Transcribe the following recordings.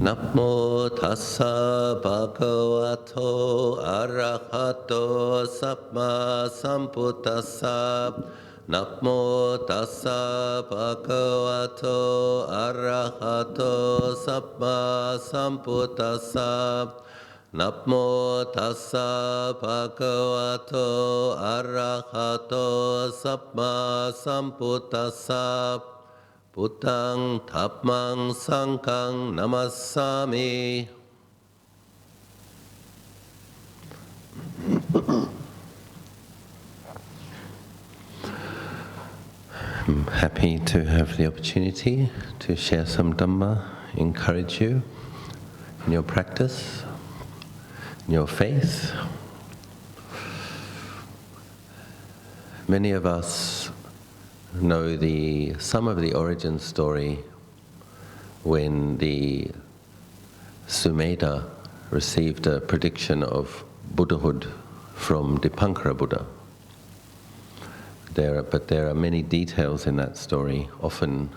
Namo tassa bhagavato arahato samma sambuddhassa. Namo tassa bhagavato arahato samma sambuddhassa. Namo tassa bhagavato arahato samma sambuddhassa. Buddhang Dhammang Sanghang Namassami. I'm happy to have the opportunity to share some Dhamma, encourage you in your practice, in your faith. Many of us know some of the origin story when the Sumeda received a prediction of Buddhahood from Dipankara Buddha. But there are many details in that story, often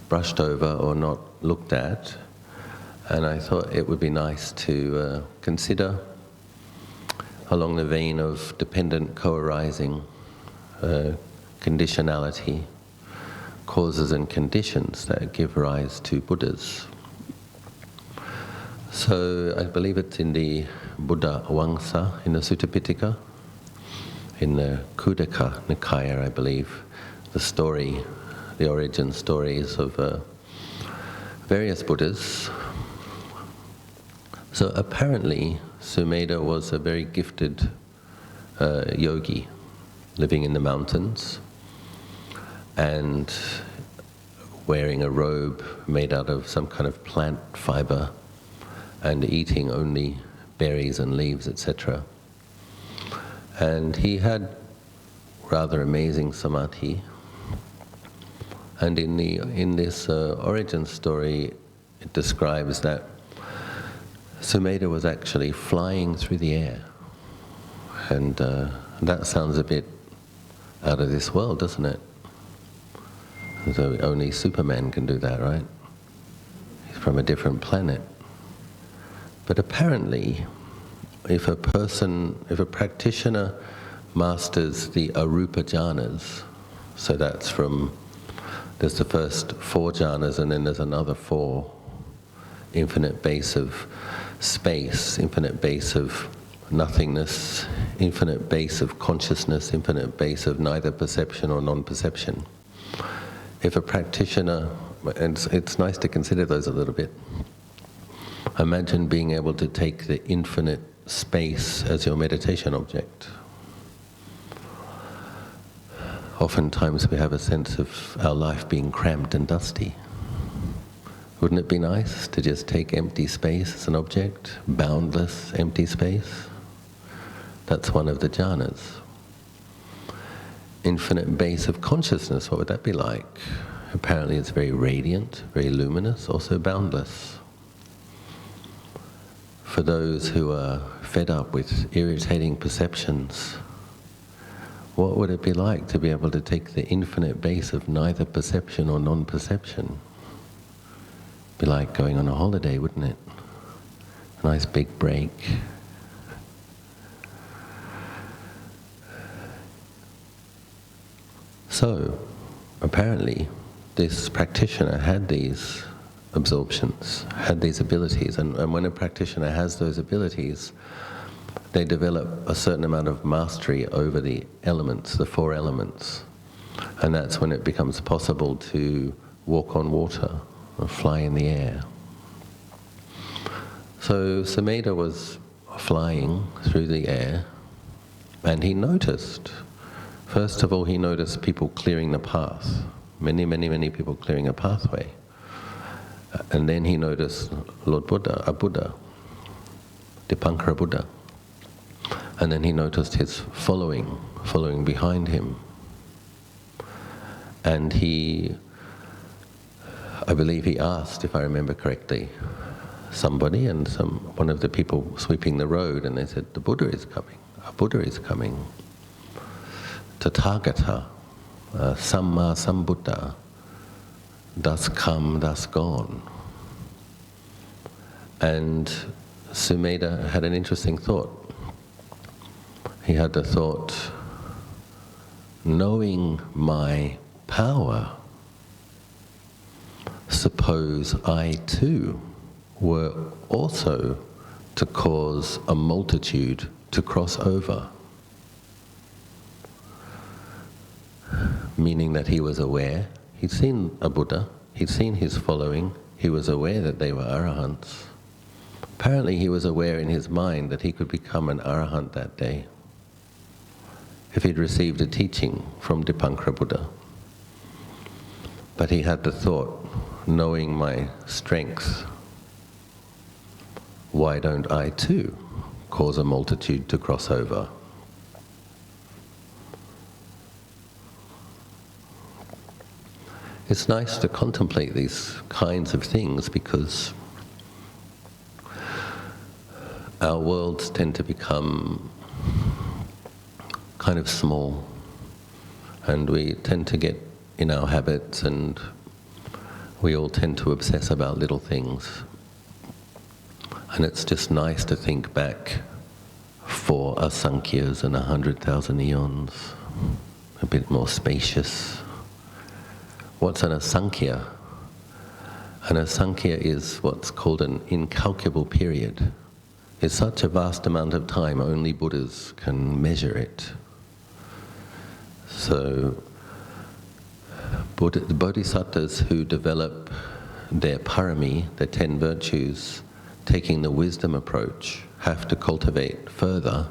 brushed over or not looked at, and I thought it would be nice to consider along the vein of dependent co-arising, conditionality, causes and conditions that give rise to Buddhas. So I believe it's in the Buddha Wangsa, in the Sutta Pitaka, in the Khuddaka Nikaya, I believe, the origin stories of various Buddhas. So apparently Sumeda was a very gifted yogi living in the mountains, and wearing a robe made out of some kind of plant fiber and eating only berries and leaves, etc. And he had rather amazing samadhi. And in this origin story, it describes that Sumeda was actually flying through the air. And that sounds a bit out of this world, doesn't it? So only Superman can do that, right? He's from a different planet. But apparently, if a practitioner masters the arupa jhanas, so there's the first 4 jhanas and then there's another 4, infinite base of space, infinite base of nothingness, infinite base of consciousness, infinite base of neither perception or non-perception. If a practitioner, and it's nice to consider those a little bit, imagine being able to take the infinite space as your meditation object. Oftentimes we have a sense of our life being cramped and dusty. Wouldn't it be nice to just take empty space as an object, boundless empty space? That's one of the jhanas. Infinite base of consciousness, what would that be like? Apparently it's very radiant, very luminous, also boundless. For those who are fed up with irritating perceptions, what would it be like to be able to take the infinite base of neither perception or non-perception? Be like going on a holiday, wouldn't it? A nice big break. So, apparently, this practitioner had these absorptions, had these abilities, and when a practitioner has those abilities, they develop a certain amount of mastery over the elements, the 4 elements, and that's when it becomes possible to walk on water or fly in the air. So Sumeda was flying through the air, and he noticed, first of all, he noticed people clearing the path, many people clearing a pathway. And then he noticed Lord Buddha, a Buddha, Dipankara Buddha. And then he noticed his following behind him. And I believe he asked, if I remember correctly, somebody, and one of the people sweeping the road, and they said, the Buddha is coming, a Buddha is coming. Tathagata, Samma Sambuddha, thus come, thus gone. And Sumeda had an interesting thought. He had the thought, knowing my power, suppose I too were also to cause a multitude to cross over. Meaning that he was aware, he'd seen a Buddha, he'd seen his following, he was aware that they were arahants. Apparently he was aware in his mind that he could become an arahant that day if he'd received a teaching from Dipankara Buddha. But he had the thought, knowing my strength, why don't I too cause a multitude to cross over? It's nice to contemplate these kinds of things because our worlds tend to become kind of small, and we tend to get in our habits, and we all tend to obsess about little things. And it's just nice to think back for asankhya's and 100,000 eons, a bit more spacious. What's an asankhya? An asankhya is what's called an incalculable period. It's such a vast amount of time, only Buddhas can measure it. So, the bodhisattas who develop their parami, their 10 virtues, taking the wisdom approach, have to cultivate further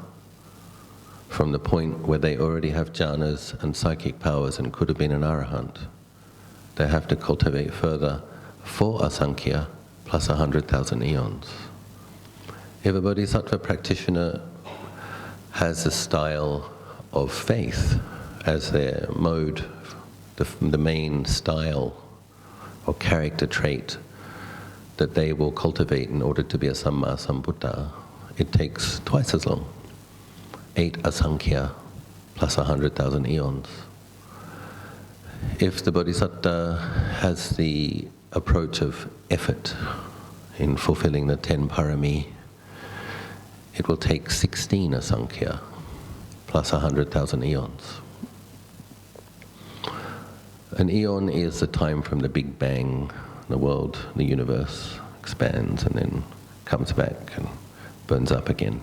from the point where they already have jhanas and psychic powers and could have been an arahant. They have to cultivate further for asankhya plus 100,000 eons. If a bodhisattva practitioner has a style of faith as their mode, the main style or character trait that they will cultivate in order to be a Samma Sambuddha, it takes twice as long. 8 asankhya plus 100,000 eons. If the bodhisattva has the approach of effort in fulfilling the 10 parami, it will take 16 asankhya plus 100,000 eons. An eon is the time from the Big Bang. The world, the universe expands and then comes back and burns up again.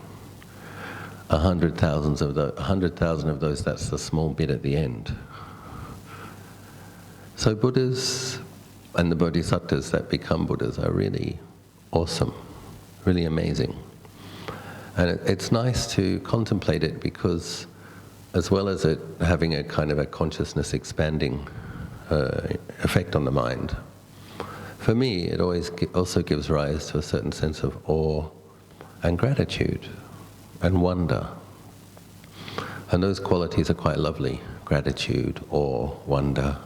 100,000 of those, that's the small bit at the end. So Buddhas and the bodhisattas that become Buddhas are really awesome, really amazing. And it's nice to contemplate it because as well as it having a kind of a consciousness expanding effect on the mind, for me it always also gives rise to a certain sense of awe and gratitude and wonder. And those qualities are quite lovely: gratitude, awe, wonder.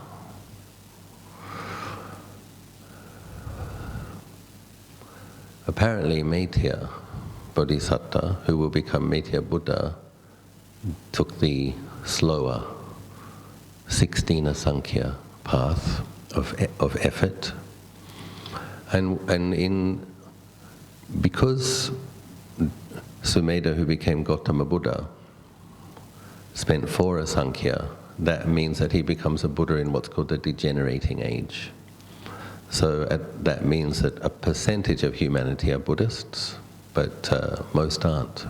Apparently Metteyya Bodhisatta, who will become Metteyya Buddha, took the slower 16 asankhya path of effort, and because Sumeda, who became Gautama Buddha, spent 4 asankhya, that means that he becomes a Buddha in what's called the degenerating age. So that means that a percentage of humanity are Buddhists, but most aren't.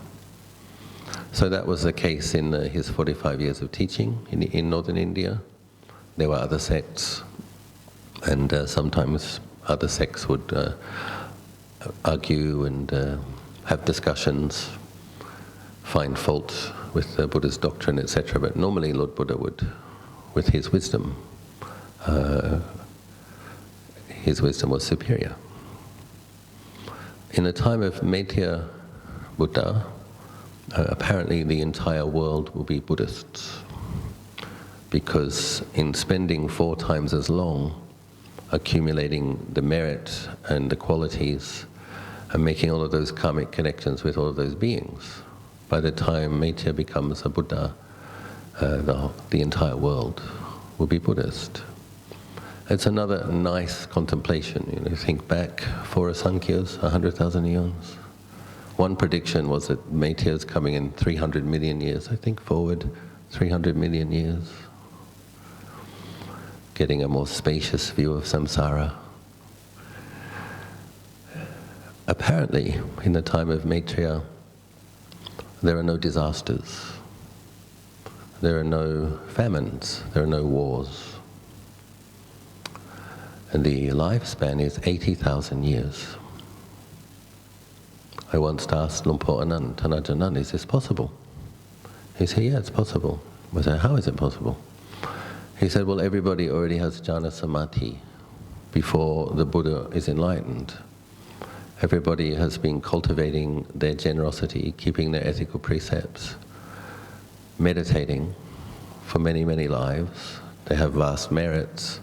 So that was the case in his 45 years of teaching in northern India. There were other sects, and sometimes other sects would argue and have discussions, find fault with the Buddha's doctrine, etc. But normally Lord Buddha would, with his wisdom was superior. In the time of Metteyya Buddha, apparently the entire world will be Buddhists, because in spending 4 times as long accumulating the merit and the qualities and making all of those karmic connections with all of those beings, by the time Metteyya becomes a Buddha, the entire world will be Buddhist. It's another nice contemplation. You know, think back for Asankhya's 100,000 eons. One prediction was that Metteyya's coming in 300 million years. I think forward 300 million years. Getting a more spacious view of samsara. Apparently, in the time of Metteyya, there are no disasters. There are no famines. There are no wars. And the lifespan is 80,000 years. I once asked Lumpo Anand, Tanajanan, is this possible? He said, yeah, it's possible. I said, how is it possible? He said, well, everybody already has jhana samadhi before the Buddha is enlightened. Everybody has been cultivating their generosity, keeping their ethical precepts, meditating for many, many lives. They have vast merits.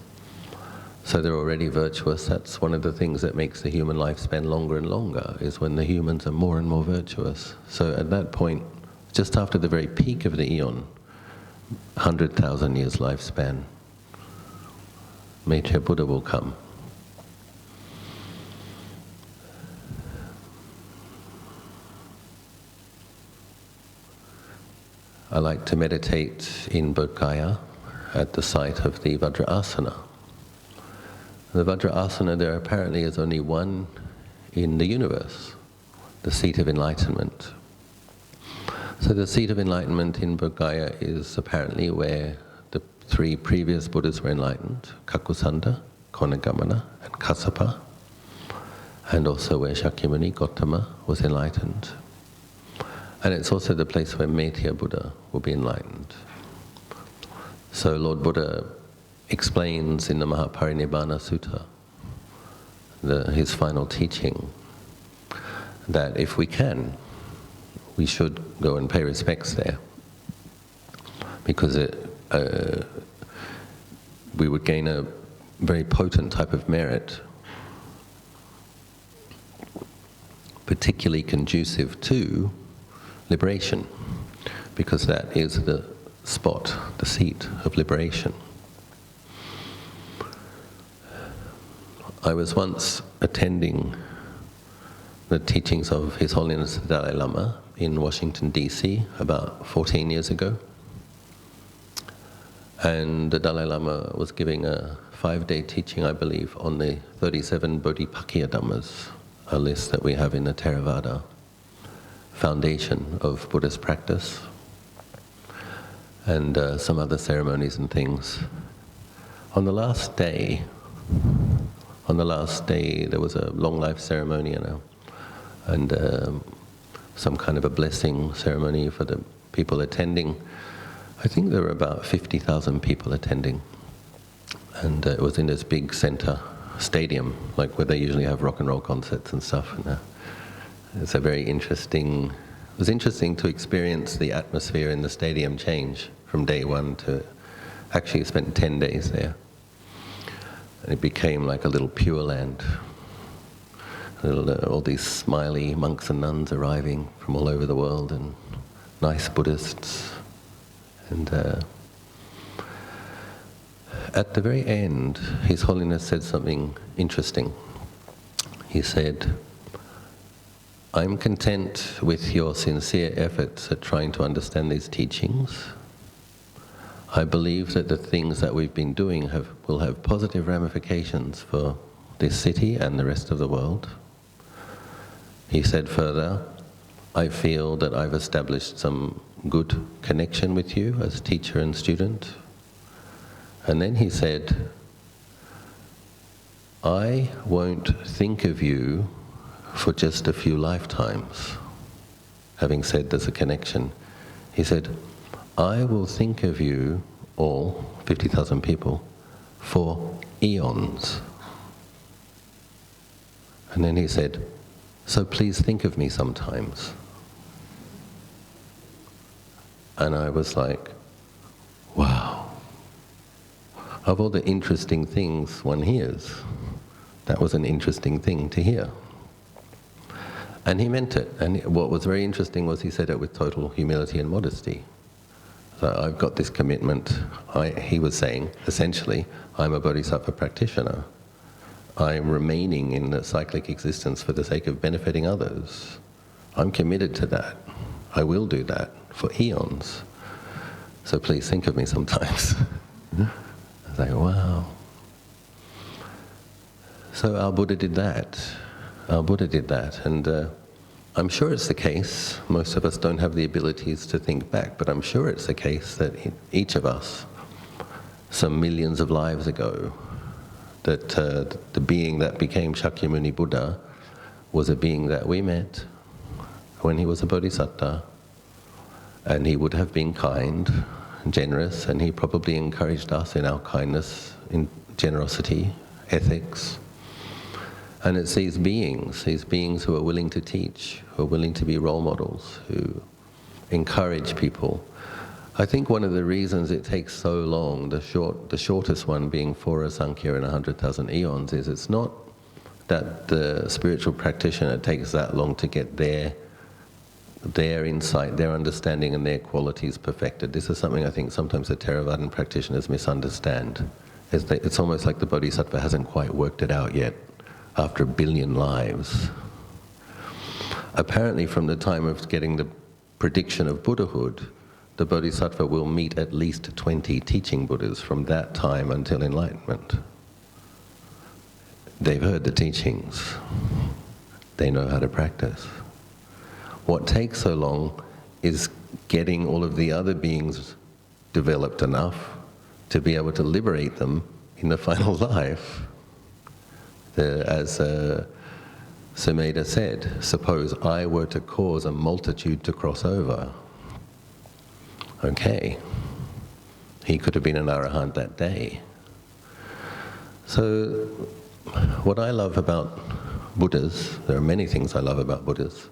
So they're already virtuous. That's one of the things that makes the human lifespan longer and longer, is when the humans are more and more virtuous. So at that point, just after the very peak of the eon, 100,000 years lifespan, Metteyya Buddha will come. I like to meditate in Bodh Gaya at the site of the Vajrasana. The Vajrasana, there apparently is only one in the universe, the seat of enlightenment. So the seat of enlightenment in Bodh Gaya is apparently where the three previous Buddhas were enlightened, Kakusanda, Konagamana, and Kassapa, and also where Shakyamuni, Gautama, was enlightened. And it's also the place where Metteyya Buddha will be enlightened. So Lord Buddha explains in the Mahaparinibbana Sutta, his final teaching, that if we can, we should go and pay respects there, because we would gain a very potent type of merit, particularly conducive to liberation, because that is the spot, the seat of liberation. I was once attending the teachings of His Holiness the Dalai Lama in Washington, D.C. about 14 years ago. And the Dalai Lama was giving a 5-day teaching, I believe, on the 37 Bodhipakkhya Dhammas, a list that we have in the Theravada foundation of Buddhist practice, and some other ceremonies and things. On the last day, there was a long life ceremony and some kind of a blessing ceremony for the people attending. I think there were about 50,000 people attending, and it was in this big center stadium, like where they usually have rock and roll concerts and stuff. And it's a very interesting. It was interesting to experience the atmosphere in the stadium change from day one to actually spent 10 days there. And it became like a little Pure Land. All these smiley monks and nuns arriving from all over the world, and nice Buddhists. And at the very end, His Holiness said something interesting. He said, I'm content with your sincere efforts at trying to understand these teachings. I believe that the things that we've been doing will have positive ramifications for this city and the rest of the world. He said further, I feel that I've established some good connection with you as teacher and student. And then he said, I won't think of you for just a few lifetimes. Having said there's a connection, he said, I will think of you all, 50,000 people, for eons. And then he said, so please think of me sometimes. And I was like, wow. Of all the interesting things one hears, that was an interesting thing to hear. And he meant it. And what was very interesting was he said it with total humility and modesty. So I've got this commitment. He was saying, essentially, I'm a bodhisattva practitioner. I'm remaining in the cyclic existence for the sake of benefiting others. I'm committed to that. I will do that for eons. So please think of me sometimes. I was like, wow. So our Buddha did that. Our Buddha did that. And I'm sure it's the case. Most of us don't have the abilities to think back, but I'm sure it's the case that each of us, some millions of lives ago, that the being that became Shakyamuni Buddha was a being that we met when he was a bodhisatta, and he would have been kind and generous, and he probably encouraged us in our kindness, in generosity, ethics. And it's these beings who are willing to teach, who are willing to be role models, who encourage people. I think one of the reasons it takes so long, the shortest one being 4 Asankhya in 100,000 eons, is it's not that the spiritual practitioner takes that long to get their insight, their understanding and their qualities perfected. This is something I think sometimes the Theravadan practitioners misunderstand. It's almost like the bodhisattva hasn't quite worked it out yet after 1 billion lives. Apparently from the time of getting the prediction of Buddhahood, the bodhisattva will meet at least 20 teaching Buddhas from that time until enlightenment. They've heard the teachings. They know how to practice. What takes so long is getting all of the other beings developed enough to be able to liberate them in the final life. As Sumeda said, suppose I were to cause a multitude to cross over. Okay, he could have been an arahant that day. So what I love about Buddhas, there are many things I love about Buddhas,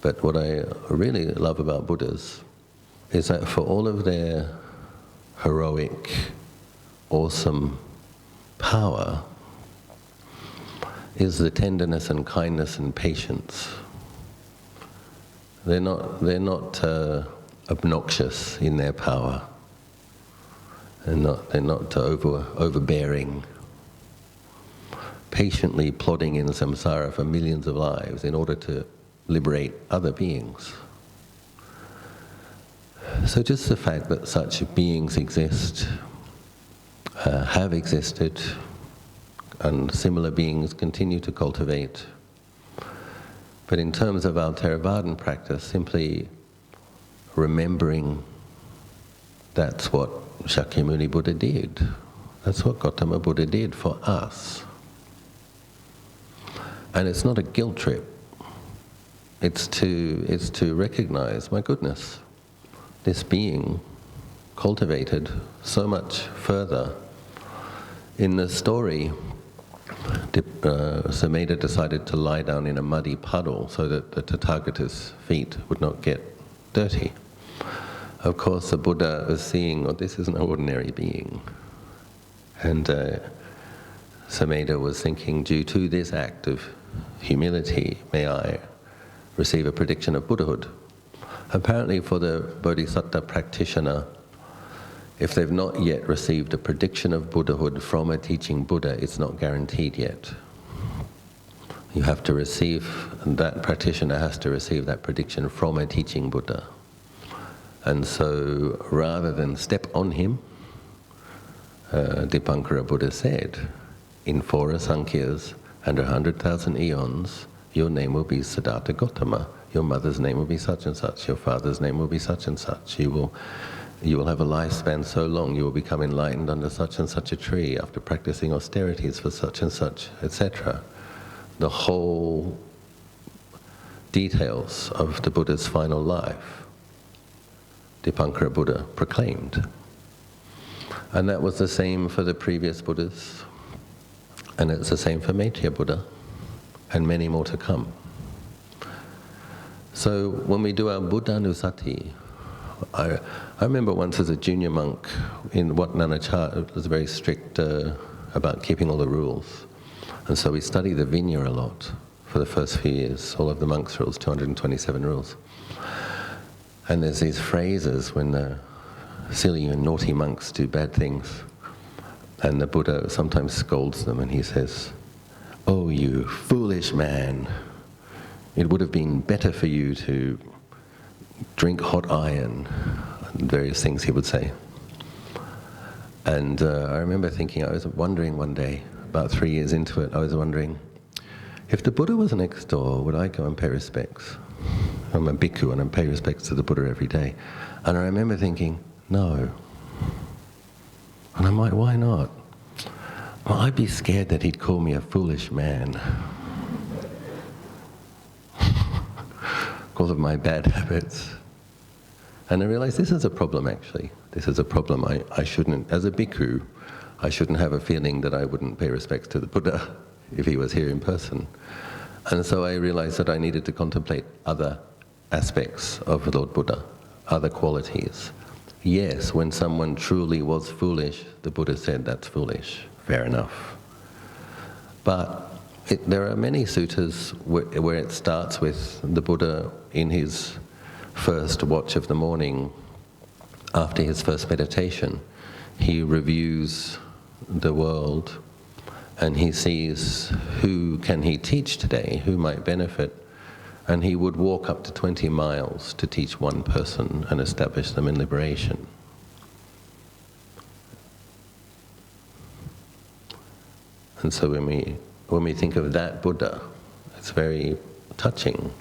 but what I really love about Buddhas is that for all of their heroic, awesome power, is the tenderness and kindness and patience. They're not obnoxious in their power. They're not overbearing, patiently plodding in samsara for millions of lives in order to liberate other beings. So just the fact that such beings exist, have existed, and similar beings continue to cultivate. But in terms of our Theravadan practice, simply remembering that's what Shakyamuni Buddha did. That's what Gautama Buddha did for us. And it's not a guilt trip. It's to recognize, my goodness, this being cultivated so much further. In the story, Sumeda decided to lie down in a muddy puddle so that the Tathagata's feet would not get dirty. Of course, the Buddha was seeing, oh, this is an ordinary being. And Sumeda was thinking, due to this act of humility, may I receive a prediction of Buddhahood. Apparently for the bodhisatta practitioner, if they've not yet received a prediction of Buddhahood from a teaching Buddha, it's not guaranteed yet. You have to receive, and that practitioner has to receive that prediction from a teaching Buddha. And so rather than step on him, Dipankara Buddha said, in 4 Asankhyas and 100,000 eons, your name will be Siddhartha Gautama, your mother's name will be such and such, your father's name will be such and such, you will have a lifespan so long, you will become enlightened under such and such a tree after practicing austerities for such and such, etc. The whole details of the Buddha's final life, Dipankara Buddha proclaimed. And that was the same for the previous Buddhas, and it's the same for Metteyya Buddha, and many more to come. So when we do our Buddhanusati, I remember once as a junior monk in Wat Nanachat, it was very strict about keeping all the rules. And so we studied the Vinaya a lot for the first few years, all of the monks' rules, 227 rules. And there's these phrases when the silly and naughty monks do bad things. And the Buddha sometimes scolds them and he says, "Oh, you foolish man, it would have been better for you to drink hot iron," and various things he would say. And I remember thinking, I was wondering one day, about 3 years into it, I was wondering, if the Buddha was next door, would I go and pay respects? I'm a bhikkhu and I pay respects to the Buddha every day. And I remember thinking, no. And I'm like, why not? Well, I'd be scared that he'd call me a foolish man because of my bad habits. And I realized this is a problem, actually. This is a problem. I shouldn't, as a bhikkhu, I shouldn't have a feeling that I wouldn't pay respects to the Buddha if he was here in person. And so I realized that I needed to contemplate other aspects of Lord Buddha, other qualities. Yes, when someone truly was foolish, the Buddha said that's foolish. Fair enough. But there are many suttas where it starts with the Buddha in his first watch of the morning, after his first meditation. He reviews the world and he sees who can he teach today, who might benefit, and he would walk up to 20 miles to teach one person and establish them in liberation. And so when we think of that Buddha, it's very touching.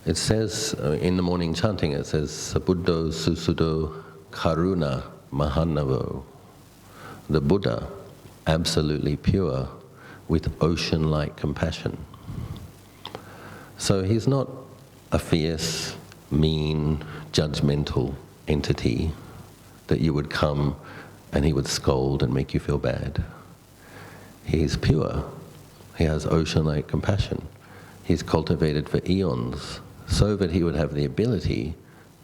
It says in the morning chanting, it says, "Sabuddho susudo karuna mahanavo." The Buddha, absolutely pure, with ocean-like compassion. So he's not a fierce, mean, judgmental entity that you would come and he would scold and make you feel bad. He's pure. He has ocean-like compassion. He's cultivated for eons so that he would have the ability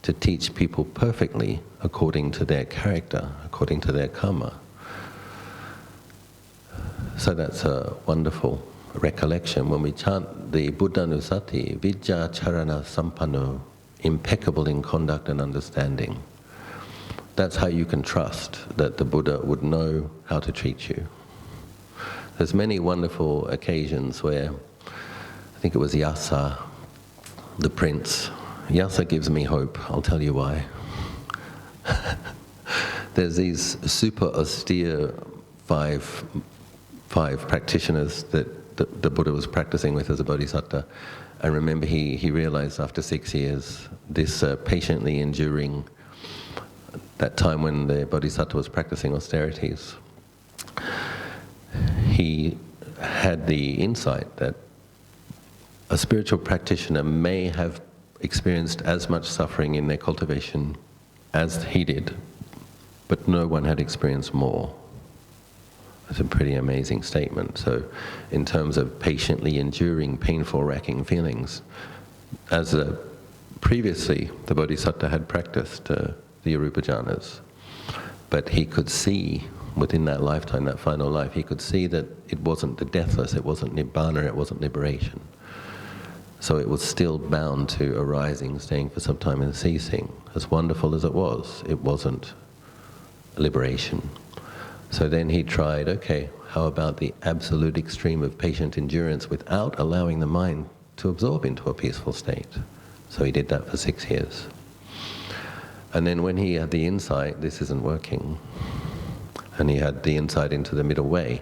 to teach people perfectly according to their character, according to their karma. So that's a wonderful recollection when we chant the Buddhanusati, Vijja Charana Sampanno, impeccable in conduct and understanding. That's how you can trust that the Buddha would know how to treat you. There's many wonderful occasions where, I think it was Yasa, the prince. Yasa gives me hope, I'll tell you why. There's these super austere five practitioners that the Buddha was practicing with as a bodhisatta. And remember, he realized after 6 years, this patiently enduring, that time when the bodhisatta was practicing austerities, he had the insight that a spiritual practitioner may have experienced as much suffering in their cultivation as he did, but no one had experienced more. It's a pretty amazing statement. So in terms of patiently enduring painful, racking feelings, as previously the bodhisatta had practiced the Arupa jhanas, but he could see within that lifetime, that final life, he could see that it wasn't the deathless, it wasn't nibbana, it wasn't liberation. So it was still bound to arising, staying for some time and ceasing. As wonderful as it wasn't liberation. So then he tried, okay, how about the absolute extreme of patient endurance without allowing the mind to absorb into a peaceful state? So he did that for 6 years. And then when he had the insight, this isn't working, and he had the insight into the middle way,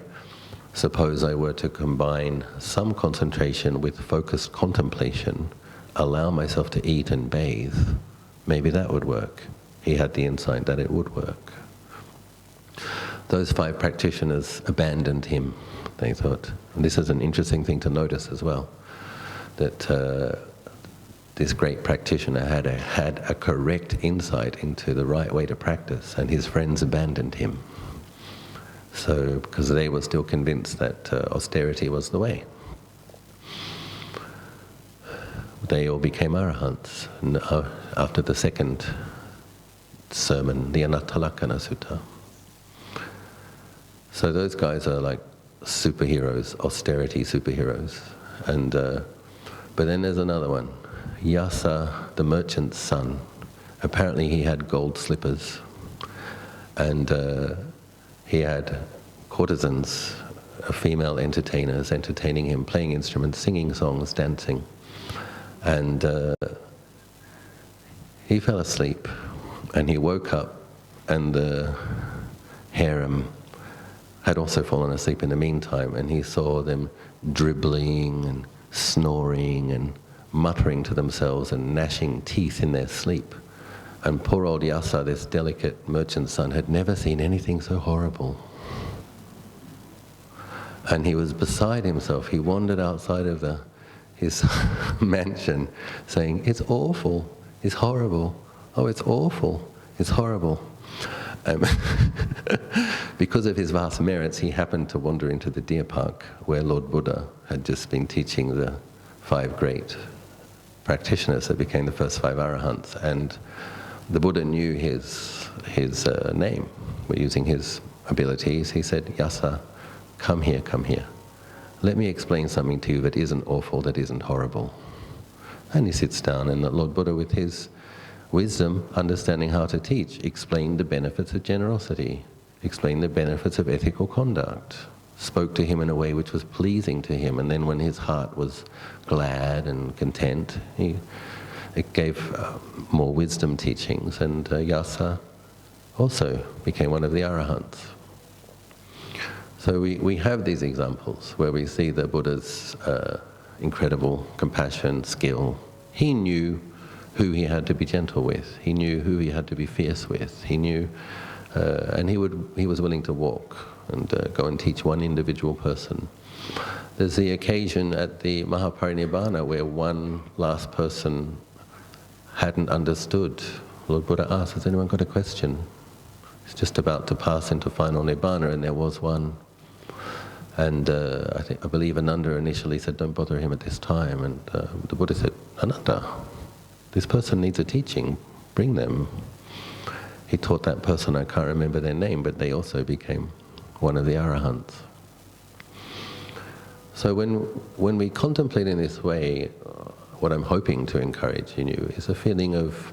suppose I were to combine some concentration with focused contemplation, allow myself to eat and bathe, maybe that would work. He had the insight that it would work. Those 5 practitioners abandoned him, they thought. And this is an interesting thing to notice as well, that this great practitioner had a correct insight into the right way to practice, and his friends abandoned him. So, because they were still convinced that austerity was the way. They all became arahants after the second sermon, the Anattalakkhana Sutta. So those guys are like superheroes, austerity superheroes. And but then there's another one, Yasa, the merchant's son. apparently he had gold slippers, and he had courtesans, female entertainers, entertaining him, playing instruments, singing songs, dancing. And he fell asleep, and he woke up, and the harem had also fallen asleep in the meantime, and he saw them dribbling and snoring and muttering to themselves and gnashing teeth in their sleep. And poor old Yasa, this delicate merchant's son, had never seen anything so horrible. And he was beside himself. He wandered outside of his mansion saying, "It's awful, it's horrible, oh, it's awful, it's horrible." Because of his vast merits, he happened to wander into the deer park where Lord Buddha had just been teaching the 5 great practitioners that became the first 5 arahants. And the Buddha knew his name. Using his abilities, he said, "Yasa, come here, come here. Let me explain something to you that isn't awful, that isn't horrible." And he sits down, and the Lord Buddha, with his wisdom, understanding how to teach, explained the benefits of generosity, explained the benefits of ethical conduct, spoke to him in a way which was pleasing to him. And then when his heart was glad and content, it gave more wisdom teachings, and Yasa also became one of the arahants. So we have these examples where we see the Buddha's incredible compassion, skill. He knew who he had to be gentle with. He knew who he had to be fierce with. He knew, and he was willing to walk and go and teach one individual person. There's the occasion at the Mahaparinibbana where one last person hadn't understood. Lord Buddha asked, "Has anyone got a question?" He's just about to pass into final Nibbana, and there was one. And I believe Ananda initially said, "Don't bother him at this time." And the Buddha said, "Ananda, this person needs a teaching, bring them." He taught that person, I can't remember their name, but they also became one of the arahants. So when we contemplate in this way, what I'm hoping to encourage in you is a feeling of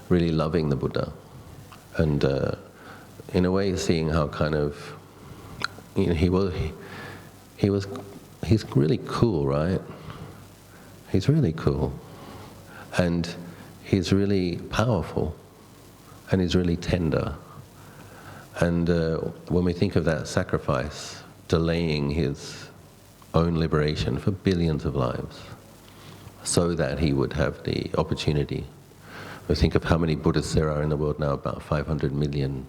really loving the Buddha, and in a way seeing how kind of, you know, he's really cool, right? He's really cool, and he's really powerful, and he's really tender. And when we think of that sacrifice, delaying his own liberation for billions of lives, so that he would have the opportunity. We think of how many Buddhists there are in the world now, about 500 million.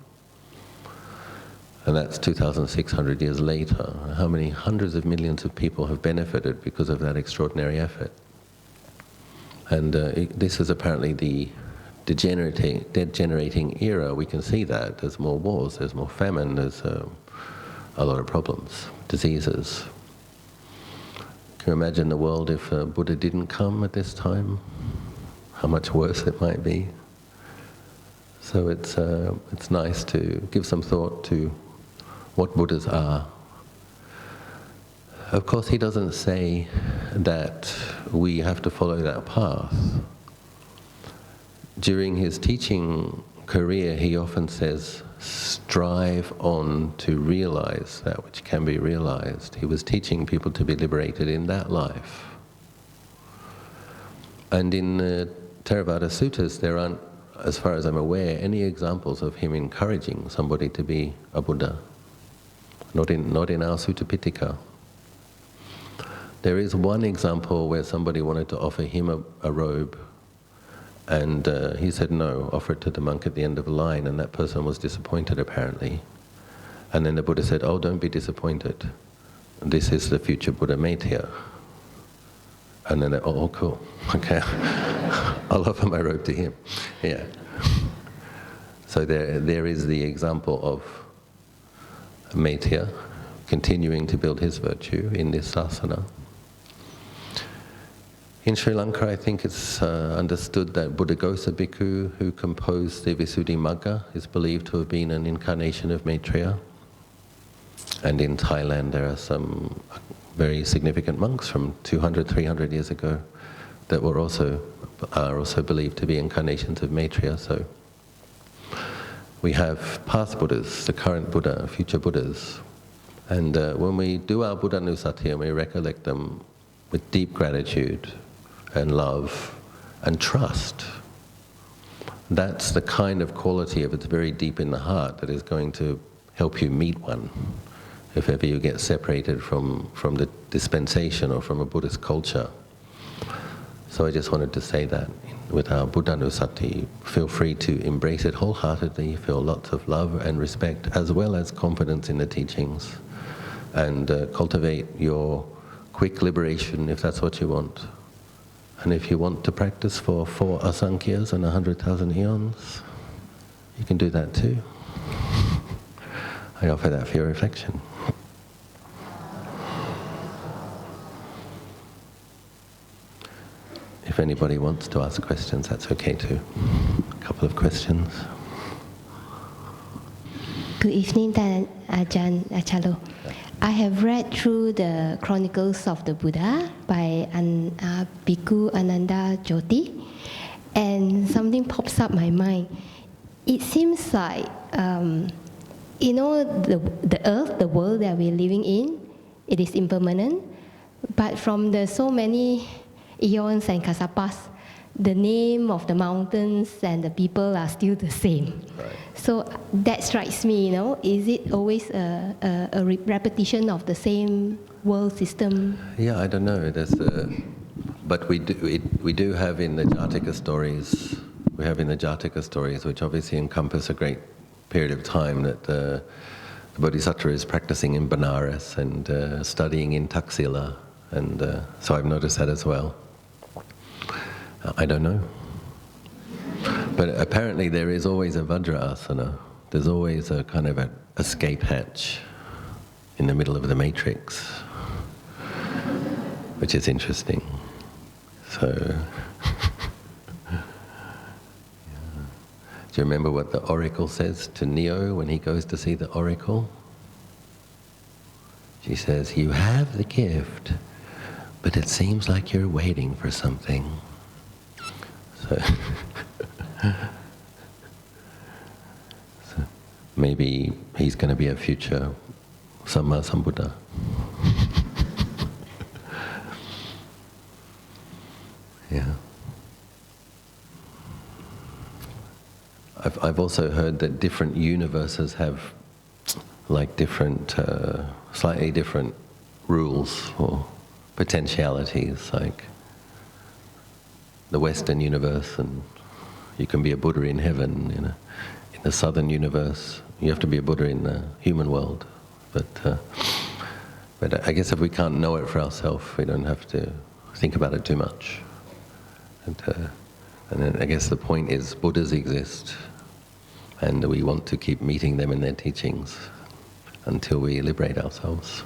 And that's 2,600 years later. How many hundreds of millions of people have benefited because of that extraordinary effort? And this is apparently the degenerating era. We can see that. There's more wars, there's more famine, there's a lot of problems, diseases. Can you imagine the world if Buddha didn't come at this time? How much worse it might be. So it's nice to give some thought to what Buddhas are. Of course, he doesn't say that we have to follow that path. During his teaching career, he often says, strive on to realize that which can be realized. He was teaching people to be liberated in that life. And in the Theravada Suttas, there aren't, as far as I'm aware, any examples of him encouraging somebody to be a Buddha. Not in our Sutta Pitaka. There is one example where somebody wanted to offer him a robe, and he said no, offer it to the monk at the end of the line, and that person was disappointed apparently. And then the Buddha said, "Oh, don't be disappointed. This is the future Buddha Metteyya." And then, oh, cool, okay, I'll offer my robe to him. Yeah. So there is the example of Metteyya continuing to build his virtue in this sasana. In Sri Lanka, I think it's understood that Buddhaghosa Bhikkhu, who composed the Visuddhimagga, is believed to have been an incarnation of Maitreya. And in Thailand, there are some very significant monks from 200, 300 years ago that are also believed to be incarnations of Maitreya. So we have past Buddhas, the current Buddha, future Buddhas. And when we do our buddhanussati and we recollect them with deep gratitude and love and trust, that's the kind of quality, if it's very deep in the heart, that is going to help you meet one. If ever you get separated from the dispensation or from a Buddhist culture. So I just wanted to say that with our buddhanussati, feel free to embrace it wholeheartedly, feel lots of love and respect, as well as confidence in the teachings, and cultivate your quick liberation if that's what you want. And if you want to practice for 4 asankhya's and 100,000 eons, you can do that too. I offer that for your reflection. If anybody wants to ask questions, that's okay too. A couple of questions. Good evening, Ajahn Achalo. I have read through the Chronicles of the Buddha by Bhikkhu Anandagiri, and something pops up my mind. It seems like, the earth, the world that we're living in, it is impermanent, but from the so many eons and kasapas, the name of the mountains and the people are still the same. Right. So that strikes me, is it always a repetition of the same world system? Yeah, I don't know. But we do have in the Jataka stories, which obviously encompass a great period of time, that the bodhisatta is practicing in Benares and studying in Taxila, and so I've noticed that as well. I don't know. But apparently there is always a Vajra-asana. There's always a kind of an escape hatch in the middle of the matrix, which is interesting. So, yeah. Do you remember what the oracle says to Neo when he goes to see the oracle? She says, "You have the gift, but it seems like you're waiting for something." So, so maybe he's going to be a future Samma Sambuddha. Yeah. I've also heard that different universes have like different, slightly different rules or potentialities, like the Western universe, and you can be a Buddha in heaven. In the Southern universe, you have to be a Buddha in the human world. But I guess if we can't know it for ourselves, we don't have to think about it too much. And then I guess the point is Buddhas exist, and we want to keep meeting them in their teachings until we liberate ourselves.